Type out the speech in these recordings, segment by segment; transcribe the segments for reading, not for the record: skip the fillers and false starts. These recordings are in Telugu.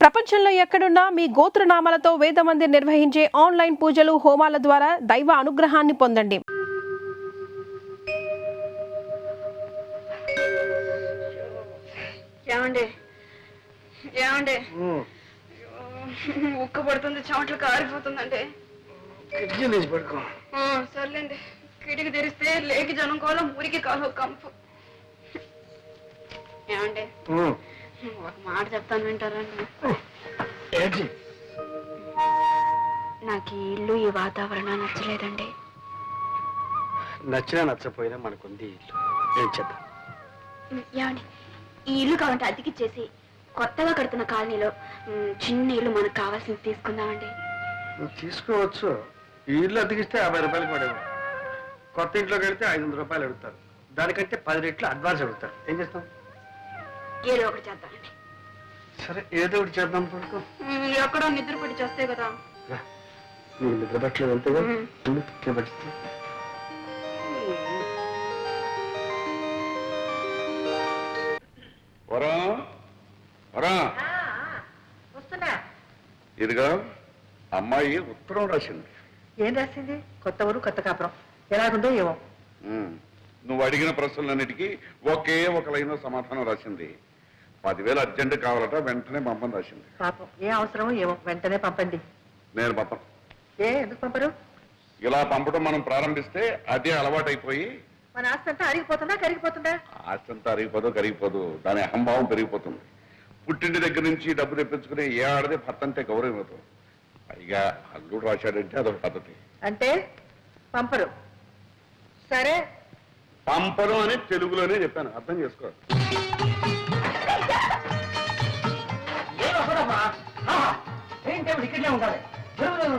ప్రపంచంలో ఎక్కడున్నా మీ గోత్రనామాలతో వేదమందిర్ నిర్వహించే ఆన్లైన్ పూజలు హోమాల ద్వారా దైవ అనుగ్రహాన్ని పొందండి. ఉక్క పడుతుంది, చెమటలు కారిపోతుందండి. సర్లేండి, కిటికి తెరిస్తే లేకి జనం కాలం ఊరికి కాలం కంపు. ఏమండి ఒక మాట చెప్తాను, వింటారండి? నాకు ఈ ఇల్లు ఈ వాతావరణం నచ్చలేదండి. నచ్చినా నచ్చపోయినా మనకుంది ఇల్లు, ఏం చేద్దాం? ఏమండి, ఈ ఇల్లు కావాలంటే అద్దెకిచ్చేసి కొత్తగా కడుతున్న కాలనీలో చిన్న ఇల్లు మనకు కావాల్సింది తీసుకుందామండి. తీసుకోవచ్చు. ఈ ఇల్లు అద్దెకిస్తే 50 రూపాయలు పడేవు. కొత్త ఇంట్లో కడితే 500 రూపాయలు అడుగుతారు. దానికంటే 10 రెట్లు అడ్వాన్స్ అడుగుతారు. ఏం చేస్తాం? ఏదో ఒకటి చేద్దామండి. సరే, ఏదో ఒకటి చేద్దాం. పడుకో. ఎక్కడో నిద్ర పట్టి చేస్తే కదా. నీకు నిద్ర పట్టలేదు అంతేగా? పట్టిస్తా. ఇదిగా అమ్మాయి ఉత్తరం రాసింది. ఏం రాసింది? కొత్త ఊరు కొత్త కాపురం, ఎలాగుందో ఏమో. నువ్వు అడిగిన ప్రశ్నలన్నిటికీ ఒకే ఒక లైన్ సమాధానం రాసింది. 10,000 అర్జెంట్ కావాలట, వెంటనే పంపని రాసింది. పాపం, ఏ అవసరమో ఏమో, వెంటనే పంపండి. నేను పంపను. ఎందుకు పంపరు? ఇలా పంపడం మనం ప్రారంభిస్తే అదే అలవాటైపోయి మన ఆస్తి అంతా అరిగిపోతుందా కరిగిపోతుందా? ఆస్తి అంతా అరిగిపోదు, కరిగిపోదు. దాని అహంభావం పెరిగిపోతుంది. పుట్టింటి దగ్గర నుంచి డబ్బు తెప్పించుకుని ఏ ఆడదే భర్త అంటే గౌరవం అవుతుంది. పైగా అల్లుడు రాశాడంటే అదొక పద్ధతి. అంటే పంపరు. సరే, పంపను అని తెలుగులోనే చెప్పాను, అర్థం చేసుకో. ఇక్కడే ఉండాలి.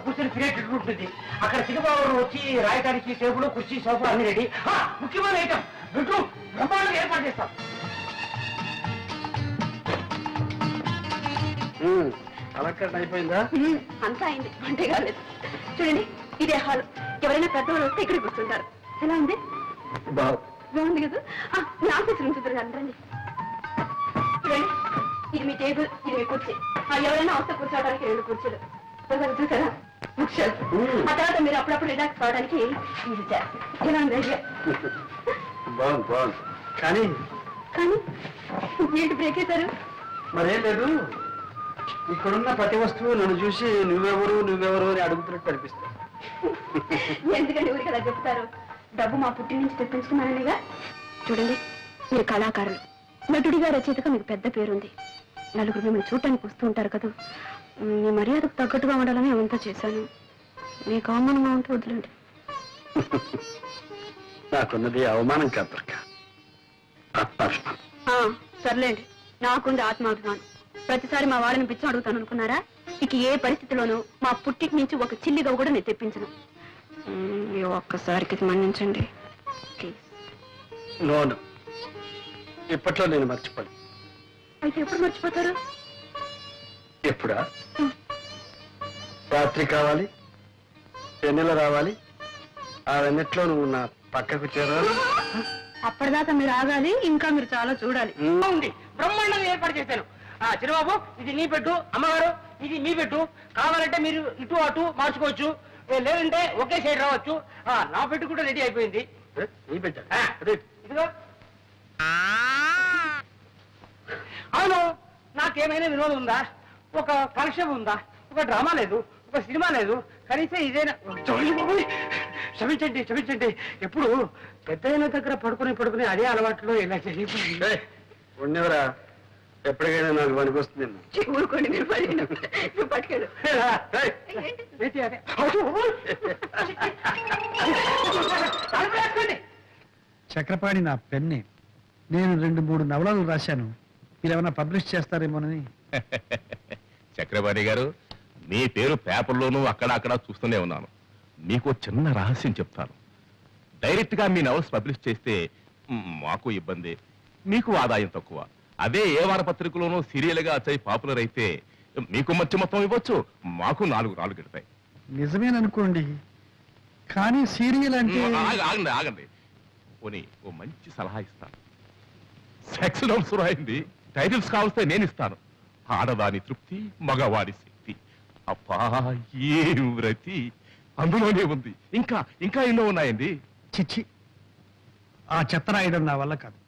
కూర్చొని క్రియేటెడ్ ఉంటుంది. అక్కడ సినిమాలు వచ్చి రాయడానికి టేబుల్, కుర్చీ, సోఫా అన్ని రెడీ. ముఖ్యమైన ఐటమ్ బెడ్రూమ్ బ్రహ్మాండంగా ఏర్పాటు చేస్తాం. అలక్కట్ అయిపోయిందా? అంతా అయింది, అంటే కాలేదు. చూడండి, ఇదే హాల్. ఎవరైనా పెద్దవాళ్ళు వస్తే ఇక్కడ కూర్చుంటారు. ఎలా ఉంది? బాగుంది కదా? మీ ఆఫీస్ రూమ్ చూద్దరు రండి. చూడండి, ఇది మీ టేబుల్, ఇది మీ కుర్చీ. ఎవరైనా వస్తే కూర్చోవడానికి 2 కుర్చీలు చూసారా? ఆ తర్వాత మీరు అప్పుడప్పుడు రిలాక్స్ కావడానికి ఇది ఎలా ఉంది? బాగుంది బాగుంది. కానీ కానీ ఏంటి బ్రేక్ అవుతారు? మరేం లేదు, ఇక్కడున్న ప్రతి వస్తువు నన్ను చూసి నువ్వెవరు నువ్వెవరు అని అడుగుతున్నట్టు అనిపిస్తుంది. ఎందుకంటే ఊరికి అలా చెప్తారు? డబ్బు మా పుట్టి నుంచి తెప్పించుకున్నాననిగా. చూడండి, మీరు కళాకారులు, నటుడిగా రచయితగా మీకు పెద్ద పేరుంది. నలుగురు మిమ్మల్ని చూడటానికి వస్తూ ఉంటారు కదా. మీ మర్యాదకు తగ్గట్టుగా ఉండాలని అవంతా చేశాను. మీకు అవమానంగా ఉంటే వదిలేండి. నాకున్నది అవమానం కాదు, ఆత్మాభిమానం. సర్లేండి, నాకుంది ఆత్మాభిమానం. ప్రతిసారి మా వాళ్ళని పిచ్చం అడుగుతాను అనుకున్నారా? ఇక ఏ పరిస్థితిలోనూ మా పుట్టికి నుంచి ఒక చిల్లిగా కూడా నేను తెప్పించను. ఒక్కసారికి మన్నించండి ప్లీజ్. నోను, ఇప్పట్లో నేను మర్చిపోను. అయితే ఎప్పుడు మర్చిపోతారు? ఎప్పుడా? రాత్రి కావాలి, వెన్నెల రావాలి, ఆ వెన్నెట్లో నువ్వు నా పక్కకు చేరాలి. అప్పటిదాకా మీరు ఆగాలి, ఇంకా మీరు చాలా చూడాలి. ఉంది, బ్రహ్మాండంగా ఏర్పాటు చేశాను. చిన్నబాబు, ఇది నీ పెట్టు. అమ్మగారు, ఇది మీ పెట్టు. కావాలంటే మీరు ఇటు అటు మార్చుకోవచ్చు, లేదంటే ఒకే సైడ్ రావచ్చు. నా పెట్టు కూడా రెడీ అయిపోయింది. నీ పెట్ట ఇదిగో. అవును, నాకేమైనా వినోదం ఉందా? ఒక కాలక్షేపం ఉందా? ఒక డ్రామా లేదు, ఒక సినిమా లేదు, కనీసం ఇదేనా? క్షమించండి క్షమించండి. ఎప్పుడు పెద్దయిన దగ్గర పడుకుని అదే అలవాట్లో ఇలా జరిగిపోయింది. ఉండేవరా, ఎప్పటికైనా నాకు పనికొస్తుంది. ఊరుకోండి, మీరు పట్టుకెళ్ళు. చక్రపాణి నా పెన్నే. నేను 2-3 నవలలు రాశాను. మీరేమైనా పబ్లిష్ చేస్తారేమోనని. చక్రపాణి గారు, మీ పేరు పేపర్లోనూ అక్కడ చూస్తూనే ఉన్నాను. మీకు చిన్న రహస్యం చెప్తాను. డైరెక్ట్ గా మీ నవల్స్ పబ్లిష్ చేస్తే మాకు ఇబ్బంది, మీకు ఆదాయం తక్కువ. అదే ఏ వారపత్రికలోనూ సీరియల్ గా వచ్చాయి పాపులర్ అయితే మీకు మంచి మొత్తం ఇవ్వచ్చు, మాకు 4 రాళ్ళు గెడతాయి. నిజమేననుకోండి, కానీ సీరియల్ అంటే. ఆగండి, పోనీ ఓ మంచి సలహా ఇస్తాను. సెక్స్ నోట్స్ రాయింది, టైటిల్స్ కావస్తే నేను ఇస్తాను. ఆడదాని తృప్తి మగవాడి శక్తి. అబ్బా ఏం వ్రతి అందులోనే ఉంది. ఇంకా ఇంకా ఎన్నో ఉన్నాయండి. చిచ్చి, ఆ చెత్త రాయడం నా వల్ల కాదు.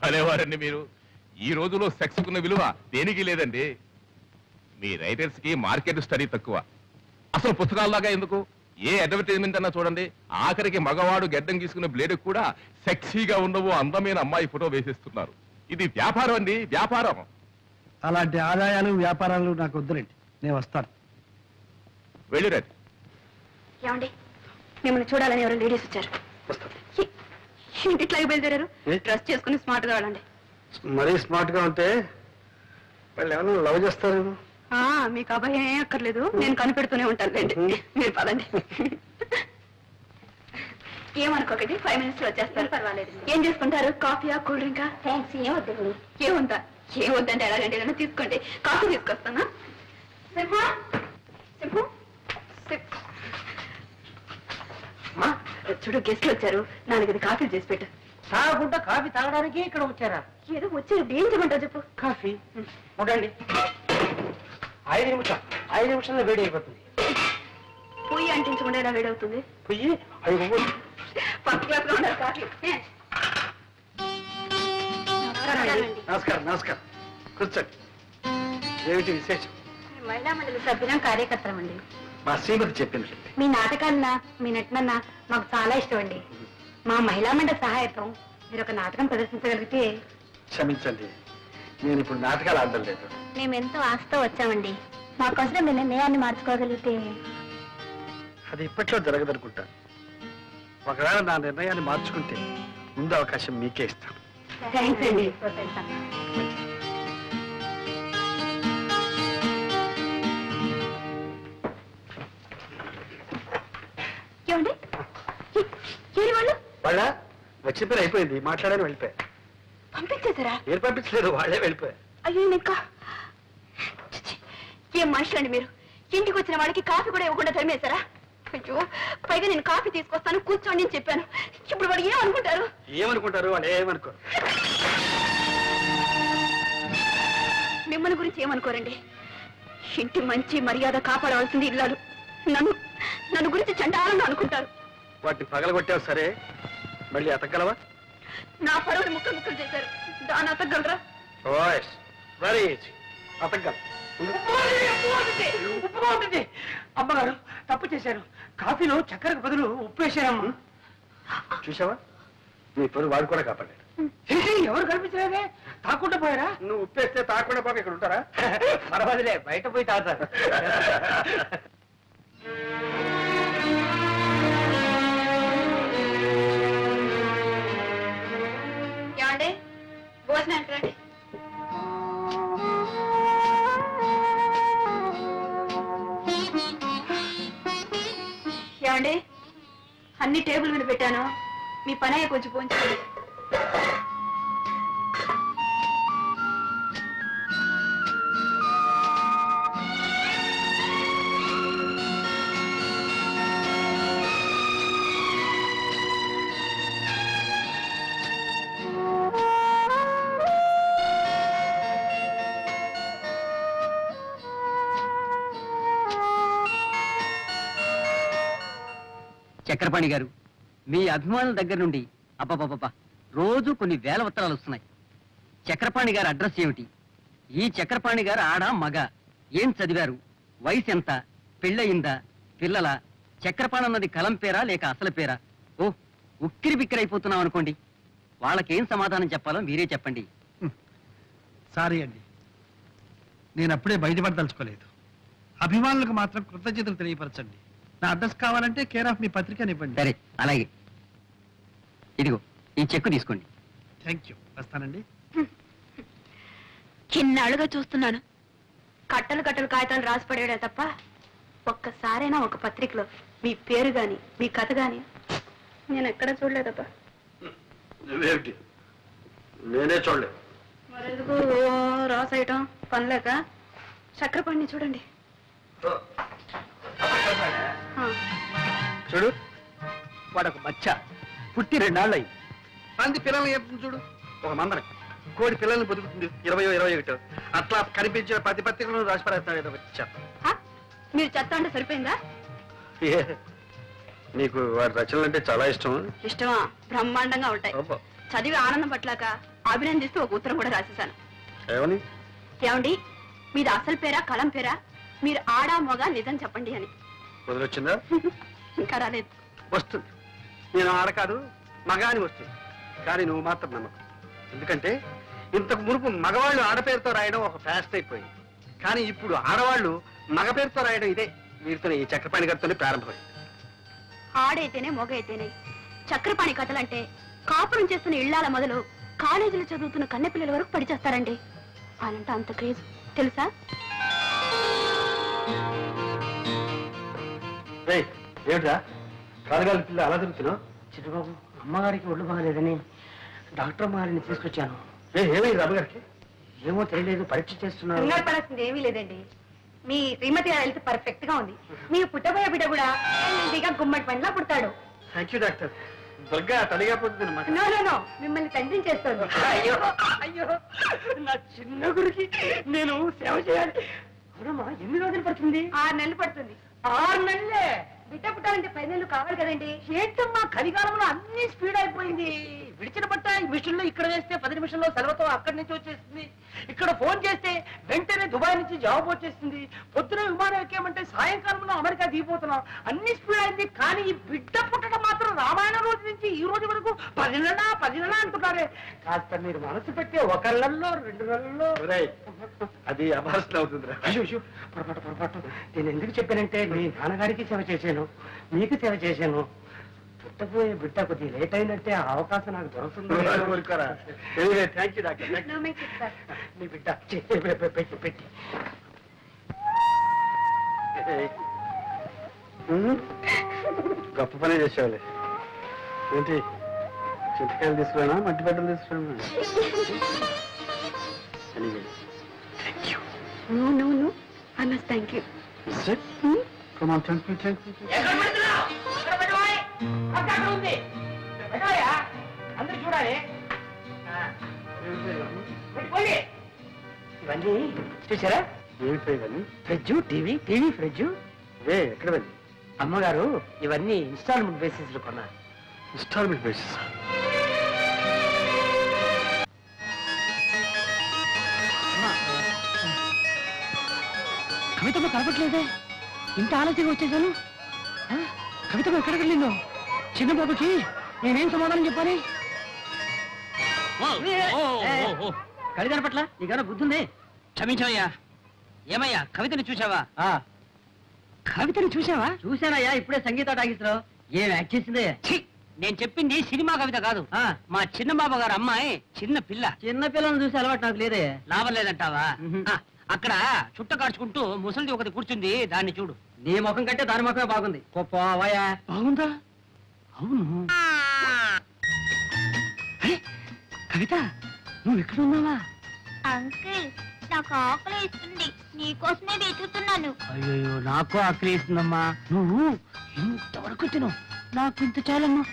భలేవారండి మీరు. ఈ రోజులో సెక్స్ కున్న విలువ దేనికి లేదండి. మీ రైటర్స్ కి మార్కెట్ స్టడీ తక్కువ. అసలు పుస్తకాల్లాగా ఎందుకు, ఏ అడ్వర్టైజ్మెంట్ అన్నా చూడండి, ఆఖరికి మగవాడు గెడ్డం గీసుకున్న బ్లేడ్ కూడా సెక్సీగా ఉండవు అందమైన అమ్మాయి ఫోటో వేసేస్తున్నారు. ఇది వ్యాపారం అండి, వ్యాపారం. అలాంటి ఆదాయాలు వ్యాపారాలు నాకు వద్దులేండి, నేను వస్తాను. వెళ్ళిరండి. ఏమండి, మిమ్మల్ని చూడాలని ఎవరో లేడీస్ వచ్చారు. వస్తాను. ఏంటి ఇట్లాగే బయలుదేరారు? ఏ? డ్రెస్ చేసుకుని స్మార్ట్ గా వెళ్ళండి. మరీ స్మార్ట్ గా ఉంటే వాళ్ళు ఏమైనా లవ్ చేస్తారేమో. మీకు అభయం ఏం అక్కర్లేదు, నేను కనిపెడుతూనే ఉంటాను లేండి. మీరు పదండి. ఏమనుకోకండి, 5 minutes లో వచ్చేస్తారు. పర్వాలేదు. ఏం చేసుకుంటారు? కాఫీయా, కూల్ డ్రింకా? థ్యాంక్స్. ఏమొద్దండి. ఏముందా? ఏమొద్దంటే ఎలాగండి, ఏదైనా తీసుకోండి. కాఫీ తీసుకొస్తానా? సింహ, సింహం, చూడు గెస్ట్లు వచ్చారు, 4 కాఫీలు చేసి పెట్టు. తాగకుండా కాఫీ తాగడానికి ఇక్కడ వచ్చారా? ఏదో వచ్చారు, ఏం చేయమంటావు చెప్పు. కాఫీ ఉండండి. 5 నిమిషాల్లో వేడి అయిపోతుంది. పొయ్యి అంటించకుండా ఎలా వేడవుతుంది? పొయ్యి 5 ఫస్ట్ క్లాస్ లో ఉండాలి కాఫీ. నమస్కారం. నమస్కారం, కూర్చోండి. ఏమిటి విశేషం? మహిళా మండలి సభ్యులం, కార్యకర్తలం అండి. మా శ్రీమతి చెప్పింది. మీ నాటకాలన్నా మీ నటనన్నా మాకు చాలా ఇష్టం అండి. మా మహిళా మండలి సహాయతం మీరు ఒక నాటకం ప్రదర్శించగలిగితే. క్షమించండి, నేను ఇప్పుడు నాటకాలు ఆడడం లేదు. మేమెంతో ఆశతో వచ్చామండి. మాకోసం మీ నిర్ణయాన్ని మార్చుకోగలిగితే. అది ఇప్పట్లో జరగదనుకుంటా. ఒకవేళ నా నిర్ణయాన్ని మార్చుకుంటే ముందు అవకాశం మీకే ఇస్తాను. థ్యాంక్స్ అండి. ఏమండి, ఏరి వాళ్ళు వాళ్ళ వచ్చిన పని అయిపోయింది, మాట్లాడని వెళ్ళిపోయా. పంపించేశారా? మీరు పంపించలేదు, వాళ్ళే వెళ్ళిపోయా. అయ్యో ఇంకా ఏం మనుషులండి మీరు. ఇంటికి వచ్చిన వాళ్ళకి కాఫీ కూడా ఇవ్వకుండా తరిమేశారా? అయ్యో, పైగా నేను కాఫీ తీసుకొస్తాను కూర్చోండి అని చెప్పాను. ఇప్పుడు వాడు ఏమనుకుంటారు? ఏమనుకుంటారు వాళ్ళు? ఏమనుకోరు. మిమ్మల్ని గురించి ఏమనుకోరండి. ఇంటి మంచి మర్యాద కాపాడవలసింది ఇల్లాలు. నన్ను గురించి చండాలంగా అనుకుంటారు. వాటిని పగలగొట్టావు సరే, మళ్ళీ అతగలవా? నా పరువుని ముక్కలు ముక్కలు చేశారు, దాన్ని అతగలరా? Very easy, అతగల. అమ్మగారు తప్పు చేశారు. కాఫీలో చక్కెరకు బదులు ఉప్పు వేశారమ్మా. చూసావా, నీ పరువు వాడు కూడా కాపాడాడు. ఎవరు కనిపించలేదే, తాకుండా పోయారా? నువ్వు ఉప్పేస్తే తాకుండా పాప ఇక్కడ ఉంటారా? పర్వాలేదులే, బయట పోయి తాగుతారు. ఏమండి, భోజనానికి రండి. ఏమండి, అన్ని టేబుల్ మీద పెట్టాను, మీ పని అయ్యే కొంచెం పోంచుకోండి. చక్రపాణి గారు, మీ అభిమానుల దగ్గర నుండి అబ్బబ్బబ్బా రోజు కొన్ని వేల ఉత్తరాలు వస్తున్నాయి. చక్రపాణి గారి అడ్రస్ ఏమిటి? ఈ చక్రపాణి గారు ఆడ మగ? ఏం చదివారు? వయసు ఎంత? పెళ్ళయిందా? పిల్లల? చక్రపాణి అన్నది కలం పేరా లేక అసలు పేరా? ఓ, ఉక్కిరి బిక్కిరైపోతున్నాం అనుకోండి. వాళ్ళకేం సమాధానం చెప్పాలో మీరే చెప్పండి. సారీ అండి, నేను అప్పుడే బయటపడదలుచుకోలేదు. అభిమానులకు మాత్రం కృతజ్ఞతలు తెలియపరచండి. నా అడ్రస్ కావాలంటే కేర్ ఆఫ్ మీ పత్రికనివ్వండి. సరే, అలాగే. ఇదిగో ఈ చెక్కు తీసుకోండి. థ్యాంక్ యూ, వస్తానండి. చిన్నాళ్ళుగా చూస్తున్నాను, కట్టలు కట్టలు కాగితాలు రాసి పడేయడే తప్ప ఒక్కసారైనా ఒక పత్రికలో మీ పేరు గాని మీ కథ గాని నేను ఎక్కడ చూడలేదబ్బా. నువ్వేమిటి? నేనే చూడలేదు. మరెందుకు రాసేయటం పనిలేక? చక్రపాణిని చూడండి. చూడు, వాడొక మచ్చ పుట్టి 2 నాళ్ళు అయ్యి. పంది పిల్లల్ని చెప్తుంది చూడు, ఒక మందరం. కోడి పిల్లల్ని బతుకుతుంది 20-21 అట్లా కనిపించిన ప్రతి పత్రికలను రాసి పడేస్తాడు ఏదో చెత్త. హ? మీరు చెత్త అంటే సరిపోయిందా? ఏ, నీకు వాడి రచనలు అంటే చాలా ఇష్టం. ఇష్టమా? బ్రహ్మాండంగా ఉంటాయి. అబ్బా. చదివి ఆనందం పట్లాక అభినందిస్తూ ఒక ఉత్తరం కూడా రాసేశాను. ఏమని? ఏమండి, మీది అసలు పేరా కలం పేరా? మీరు ఆడా మగ నిజం చెప్పండి అని. వదిలొచ్చిందా? ఇంకా రాలేదు. వస్తుంది. నేను ఆడ కాదు మగ అని వస్తుంది. కానీ నువ్వు మాత్రం నమ్మకం. ఎందుకంటే ఇంతకు మునుపు మగవాళ్ళు ఆడపేరుతో రాయడం ఒక ఫ్యాస్ట్ అయిపోయింది. కానీ ఇప్పుడు ఆడవాళ్ళు మగ పేరుతో రాయడం ఇదే వీరితోనే, ఈ చక్రపాణి గారితోనే ప్రారంభమైంది. ఆడైతేనే మొగ అయితేనే చక్రపాణి కథలంటే కాపురం చేస్తున్న ఇళ్లాల మొదలు కాలేజీలో చదువుతున్న కన్నెపిల్లల వరకు పడిచేస్తారండి. వాళ్ళంటే అంత క్రేజ్ తెలుసా? ఏమిటా కాలుగాలి పిల్ల అలా తిరుగుతున్నావు? చిట్టుబాబు, అమ్మగారికి ఒళ్ళు బాగలేదని డాక్టర్ అమ్మగారిని తీసుకొచ్చాను. ఏమైంది అమ్మగారికి? ఏమో తెలియలేదు, పరీక్ష చేస్తున్నారు. కంగారు పడాల్సింది ఏమీ లేదండి. మీ శ్రీమతి హెల్త్ పర్ఫెక్ట్ గా ఉంది. మీరు పుట్టబోయే బిడ్డ కూడా హెల్తీగా గుమ్మడి పండ్లా పుడతాడు. Thank you doctor. దుర్గా తడిగా పోతుంది అన్నమాట. నో నో నో, మిమ్మల్ని తండ్రిని చేస్తుంది. అయ్యో అయ్యో, నా చిన్న గురికి నేను సేవ చేయాలి. అవునమ్మా, ఎన్ని రోజులు పడుతుంది? 6 నెలలు పడుతుంది. 6 నెలలే? బిడ్డ పుట్టాలంటే 10 నెలలు కావాలి కదండి. ఏంటమ్మా, కలికాలంలో అన్ని స్పీడ్ అయిపోయింది. విడిచిన బట్ట ఈ మిషన్ లో ఇక్కడ వేస్తే 10 నిమిషంలో సెలవుతో అక్కడి నుంచి వచ్చేస్తుంది. ఇక్కడ ఫోన్ చేస్తే వెంటనే దుబాయ్ నుంచి జవాబు వచ్చేస్తుంది. పొద్దున విమానం ఎక్కామంటే సాయంకాలంలో అమెరికా దిగిపోతున్నాం. అన్ని స్పీడ్ అయింది. కానీ ఈ బిడ్డ పుట్టడం మాత్రం రామాయణ రోజు నుంచి ఈ రోజు వరకు 10 నెలలా అంటున్నారే. కాస్త మీరు మనసు పెట్టి 1 నెలలో 2 నెలల్లో. అది అభాసన అవుతుందిరా. అయ్యో, పొరపాటు. నేను ఎందుకు చెప్పానంటే మీ నాన్నగారికి సేవ చేశాను, మీకు సేవ చేశాను. పుట్టబోయే బిడ్డ కొద్ది లేట్ అయినట్టే ఆ అవకాశం నాకు దొరుకుతుంది. Thank you doctor. No make it, sir. నీ బిడ్డ పెట్టి గొప్ప పనే చేసేవాళ్ళే. ఏంటి చింతకాయలు తీసుకురానా, మట్టి బట్టలు తీసుకురానా? No, no, no. I must thank you. Thank you. ఎక్కడ పెడుతున్నావు? ఎక్కడ పెట్టబోయ్? అక్కడ ఉంది. పెట్టబోయా? అందరూ చూడాలి. పెట్టుకోండి. ఇవన్నీ చూసారా? ఏమిటో ఇవన్నీ? Fridge, TV, fridge. ఎక్కడ వెళ్ళి? అమ్మగారు ఇవన్నీ ఇన్స్టాల్మెంట్ బేసిస్ లో కొన్నారు. Installment basis. కవితమ్మ కనపట్లేదే, ఇంత ఆలస్యంగా వచ్చేసాను. కవితమ్మ ఎక్కడికి వెళ్ళిందో? చిన్న బాబుకి నేనేం సమాధానం చెప్పాలి? కవిత కనపట్ల నీకన్నా బుద్ధుంది? క్షమించవయ్యా. ఏమయ్యా, కవితని చూసావా? కవితని చూసావా? చూశానయ్యా, ఇప్పుడే సంగీత టాకీస్ లో. ఏం యాక్ట్ చేసిందే? నేను చెప్పింది సినిమా కవిత కాదు, మా చిన్న బాబు గారు అమ్మాయి చిన్న పిల్ల. చిన్న పిల్లని చూసి అలవాటు నాకు లేదే. లాభం లేదంటావా? అక్కడ చుట్ట కాడ్చుకుంటూ ముసలిది ఒకటి కూర్చుంది, దాన్ని చూడు. నీ ముఖం కంటే దాని ముఖమే బాగుంది. పోవాయా? బాగుందా? అవును. కవిత, నువ్వు ఎక్కడ ఉన్నావా? అంకుల్, నాకు ఆకలి ఇస్తుంది, నీకోసమే వెతుకుతున్నాను. అయ్యో, నాకు ఆకలి ఇస్తుందమ్మా. నువ్వు ఇంతవరకు తిను, నాకు ఇంత చాలమ్మా.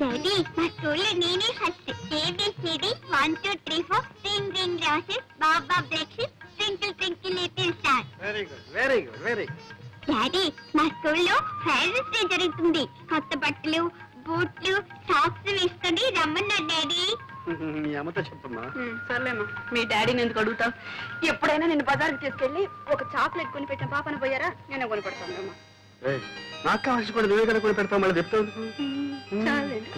డాడీ, మా స్కూల్లో నేనే first. ABCD 1 2 3 4 ring ring roses, baa baa breakfast, twinkle twinkle little star. Very good, very good, very good. Daddy, మా స్కూల్లో ఫేర్వెల్ డే జరుగుతుంది. కొత్త బట్టలు, బూట్లు, సాక్స్ వేసుకొని రమ్మన్నారు డాడీ. మీ అమ్మతో చెప్పమ్మా. సర్లేమ్మా, మీ డాడీని ఎందుకు అడుగుతావు? ఎప్పుడైనా నేను బజార్కి తీసుకెళ్ళి ఒక చాక్లెట్ కొని పెట్టిన పాపన పోయారా? నేను కొని పెడతాను అమ్మా. నాకు కావాల్సి కూడా నువ్వే కదా కొని పెడతావు, మళ్ళీ చెప్తావు. చాలండి.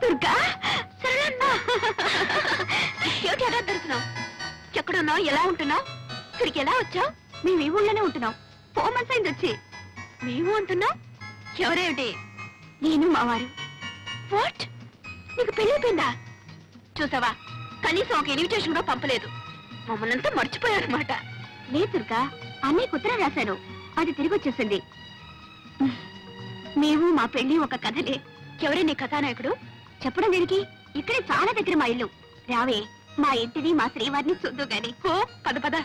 దుర్గా, సరేమ్మా. ఏమిటి ఎలా దొరుకుతున్నావు? ఎక్కడున్నావు? ఎలా ఉంటున్నావు? ఇక్కడికి ఎలా వచ్చావు? మేము ఈ ఊళ్ళోనే ఉంటున్నాం. 4 months అయింది వచ్చి. మేము ఉంటున్నాం? ఎవరేమిటి? నేను మావారు. వాట్? నీకు పెళ్ళైపోయిందా? చూసావా, కనీసం ఒక ఇన్విటేషన్ కూడా పంపలేదు. మమ్మల్ని అంతా మర్చిపోయారన్నమాట. లేదు దుర్గా, అన్నయ్యకు ఉత్తరం రాశాను, అది తిరిగి వచ్చేసింది. మేము మా పెళ్లి ఒక కథలే. ఎవరే నీ కథానాయకుడు? చెప్పడం దేనికి? ఇక్కడే చాలా దగ్గర మా ఇల్లు. రావే, మా ఇంటిని మా శ్రీవారిని చూద్దు గాని. ఓ పద పద.